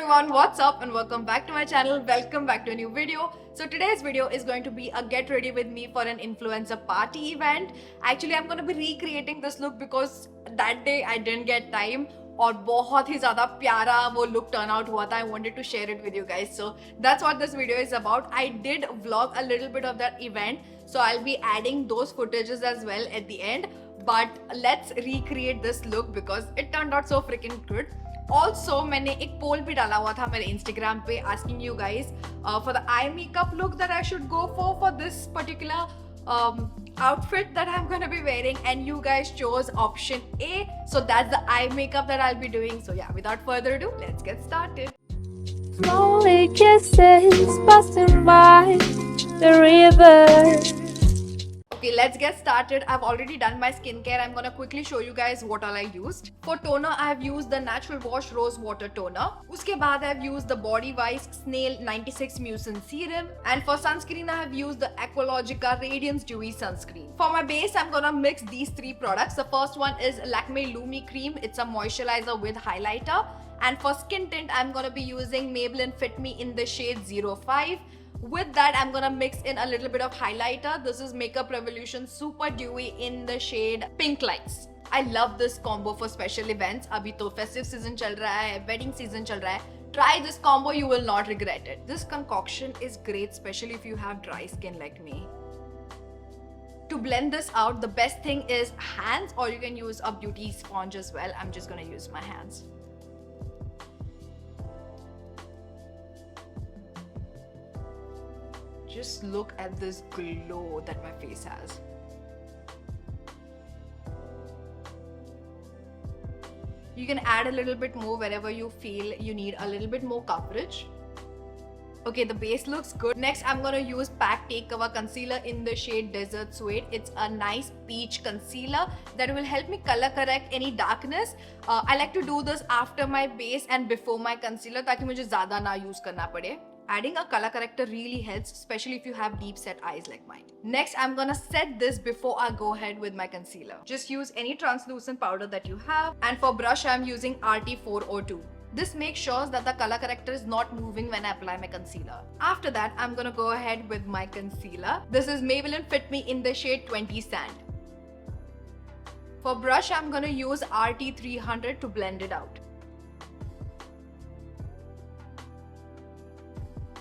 everyone, what's up and welcome back to my channel. Welcome back to a new video. So today's video is going to be a get ready with me for an influencer party event. Actually, I'm going to be recreating this look because that day I didn't get time और बहुत ही ज़्यादा प्यारा वो look turn out हुआ था. I wanted to share it with you guys. So that's what this video is about. I did vlog a little bit of that event. So I'll be adding those footages as well at the end. But let's recreate this look because it turned out so freaking good. Also, मैंने एक poll भी डाला हुआ था मेरे Instagram पे asking you guys for the eye makeup look that I should go for this particular outfit that I'm gonna be wearing, and you guys chose option A. So that's the eye makeup that I'll be doing. So yeah, without further ado, let's get started. Slowly kisses passing by the river. Okay, let's get started. I've already done my skincare. I'm gonna quickly show you guys what all I used. For toner, I have used the Natural Wash Rose Water Toner. Uske baad I have used the Body Wise Snail 96 Mucin Serum. And for sunscreen, I have used the Aqualogica Radiance Dewy Sunscreen. For my base, I'm gonna mix these three products. The first one is Lakme Lumi Cream. It's a moisturizer with highlighter. And for skin tint, I'm gonna be using Maybelline Fit Me in the shade 05. With that, I'm gonna mix in a little bit of highlighter. This is Makeup Revolution Super Dewy in the shade Pink Lights. I love this combo for special events. Abhi to festive season chal raha hai, wedding season chal raha hai. Try this combo, you will not regret it. This concoction is great, especially if you have dry skin like me. To blend this out, the best thing is hands, or you can use a beauty sponge as well. I'm just gonna use my hands. Just look at this glow that my face has. You can add a little bit more wherever you feel you need a little bit more coverage. Okay, the base looks good. Next, I'm gonna use Pack Take Cover Concealer in the shade Desert Suede. It's a nice peach concealer that will help me color correct any darkness. I like to do this after my base and before my concealer ताकि मुझे ज़्यादा ना use करना पड़े. Adding a color corrector really helps, especially if you have deep set eyes like mine. Next, I'm gonna set this before I go ahead with my concealer. Just use any translucent powder that you have. And for brush, I'm using RT402. This makes sure that the color corrector is not moving when I apply my concealer. After that, I'm gonna go ahead with my concealer. This is Maybelline Fit Me in the shade 20 Sand. For brush, I'm gonna use RT300 to blend it out.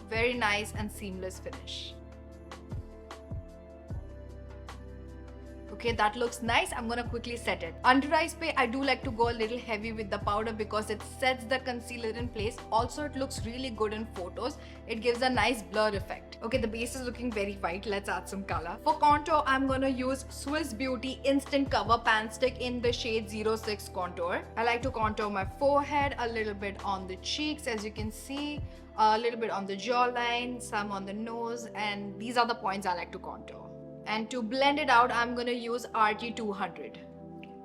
Very nice and seamless finish. Okay, that looks nice. I'm gonna quickly set it. Under eyes pe, I do like to go a little heavy with the powder because it sets the concealer in place. Also, it looks really good in photos. It gives a nice blur effect. Okay, the base is looking very white. Let's add some color. For contour, I'm gonna use Swiss Beauty Instant Cover Pan Stick in the shade 06 Contour. I like to contour my forehead, a little bit on the cheeks, as you can see, a little bit on the jawline, some on the nose, and these are the points I like to contour. And to blend it out, I'm gonna use RT200.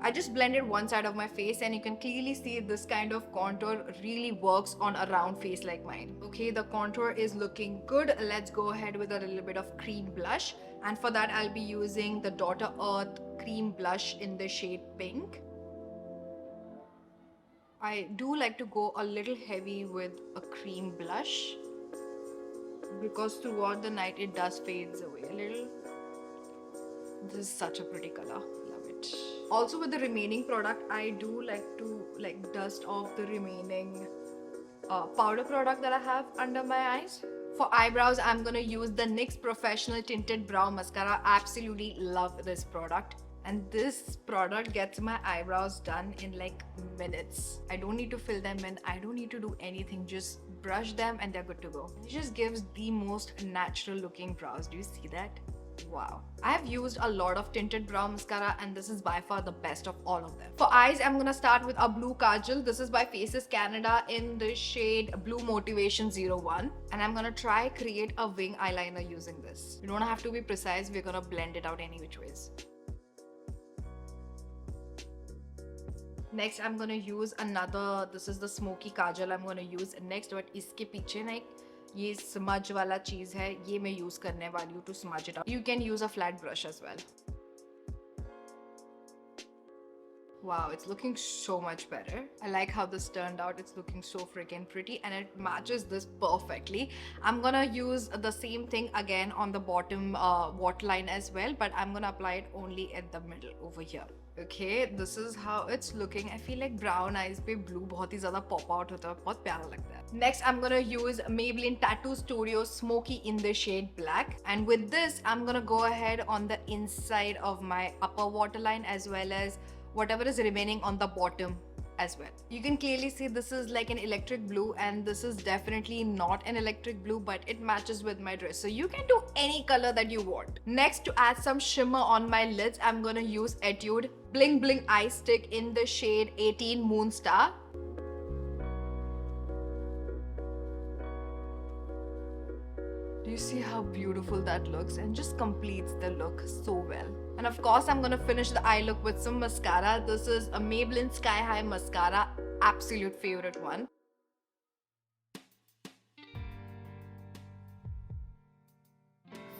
I just blended one side of my face and you can clearly see this kind of contour really works on a round face like mine. Okay, the contour is looking good. Let's go ahead with a little bit of cream blush. And for that, I'll be using the Daughter Earth cream blush in the shade Pink. I do like to go a little heavy with a cream blush because throughout the night it does fades away a little. This is such a pretty color, love it. Also with the remaining product, I do like to dust off the remaining powder product that I have under my eyes. For eyebrows, I'm gonna use the NYX Professional Tinted Brow Mascara. I absolutely love this product. And this product gets my eyebrows done in like minutes. I don't need to fill them in. I don't need to do anything. Just brush them and they're good to go. It just gives the most natural looking brows. Do you see that? Wow. I have used a lot of tinted brow mascara and this is by far the best of all of them. For eyes, I'm gonna start with a blue kajal. This is by Faces Canada in the shade Blue Motivation 01. And I'm gonna try create a wing eyeliner using this. You don't have to be precise. We're gonna blend it out any which ways. Next, I'm gonna use another, this is the Smokey Kajal I'm gonna use next, but iske piche na ek ये smudge वाला चीज है, ये मैं use करने वाली हूँ to smudge it out. You can use a flat brush as well. Wow, it's looking so much better. I like how this turned out. It's looking so freaking pretty and it matches this perfectly. I'm gonna use the same thing again on the bottom waterline as well, but I'm gonna apply it only at the middle over here. Okay, this is how it's looking. I feel like brown eyes पे blue बहुत ही ज़्यादा pop out होता है, बहुत प्यारा लगता है. Next, I'm gonna use Maybelline Tattoo Studio Smokey in the shade black. And with this, I'm gonna go ahead on the inside of my upper waterline as well as whatever is remaining on the bottom as well. You can clearly see this is like an electric blue and this is definitely not an electric blue, but it matches with my dress. So you can do any color that you want. Next, to add some shimmer on my lids, I'm gonna use Etude Bling Bling Eye Stick in the shade 18 Moonstar. Do you see how beautiful that looks and just completes the look so well? And of course, I'm gonna finish the eye look with some mascara. This is a Maybelline Sky High mascara, absolute favorite one.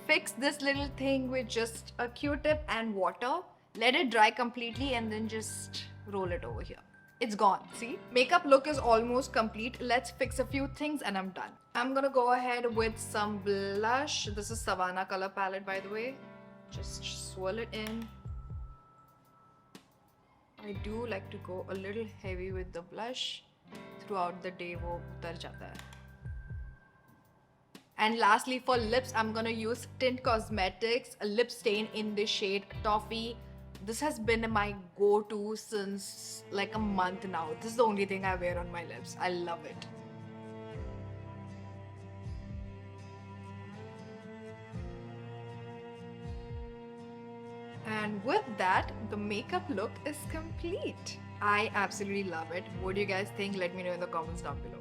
Fix this little thing with just a Q-tip and water. Let it dry completely and then just roll it over here. It's gone, see? Makeup look is almost complete. Let's fix a few things and I'm done. I'm gonna go ahead with some blush. This is Savannah color palette, by the way. Just swirl it in. I do like to go a little heavy with the blush. Throughout the day, wo utar jata hai. And lastly, for lips, I'm gonna use Tint Cosmetics, a lip stain in the shade Toffee. This has been my go-to since like a month now. This is the only thing I wear on my lips. I love it. And with that, the makeup look is complete. I absolutely love it. What do you guys think? Let me know in the comments down below.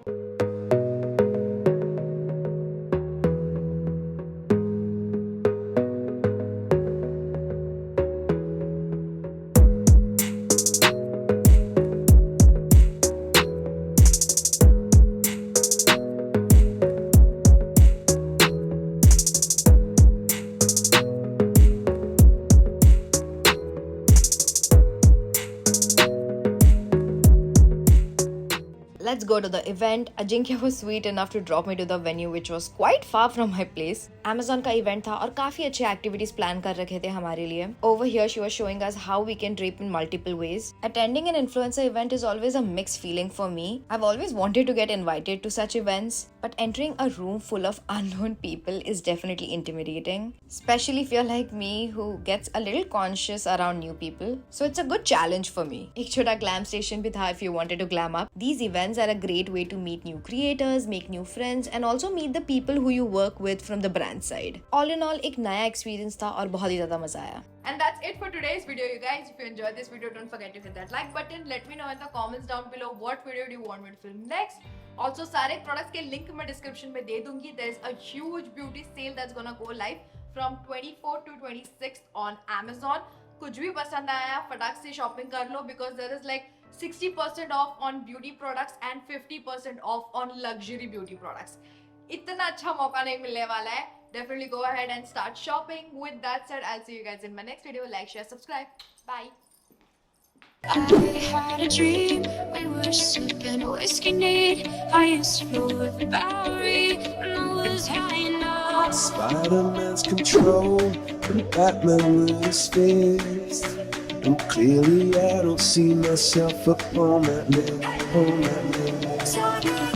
Let's go to the event. Ajinkya was sweet enough to drop me to the venue, which was quite far from my place. Amazon का event था और काफी अच्छे activities plan कर रखे थे हमारे लिए. Over here, she was showing us how we can drape in multiple ways. Attending an influencer event is always a mixed feeling for me. I've always wanted to get invited to such events, but entering a room full of unknown people is definitely intimidating, especially if you're like me who gets a little conscious around new people. So it's a good challenge for me. एक छोटा glam station भी था if you wanted to glam up. These events are a great way to meet new creators, make new friends, and also meet the people who you work with from the brand side. All in all, एक नया experience था और बहुत ही ज़्यादा मजा आया. And that's it for today's video, you guys. If you enjoyed this video, don't forget to hit that like button. Let me know in the comments down below what video do you want me to film next. Also, सारे products के link मैं description में दे दूँगी. There's a huge beauty sale that's gonna go live from 24th to 26th on Amazon. कुछ भी पसंद आया फटाक से shopping कर लो because there is like 60% off on beauty products and 50% off on luxury beauty products. इतना अच्छा मौका नहीं मिलने वाला है. Definitely go ahead and start shopping. With that said, I'll see you guys in my next video. Like, share, subscribe. Bye. I had a dream, we were sipping whiskey neat. I used to float the Bowery when I was high enough. Spider-Man's control and Batman with his fist. And clearly I don't see myself upon that list.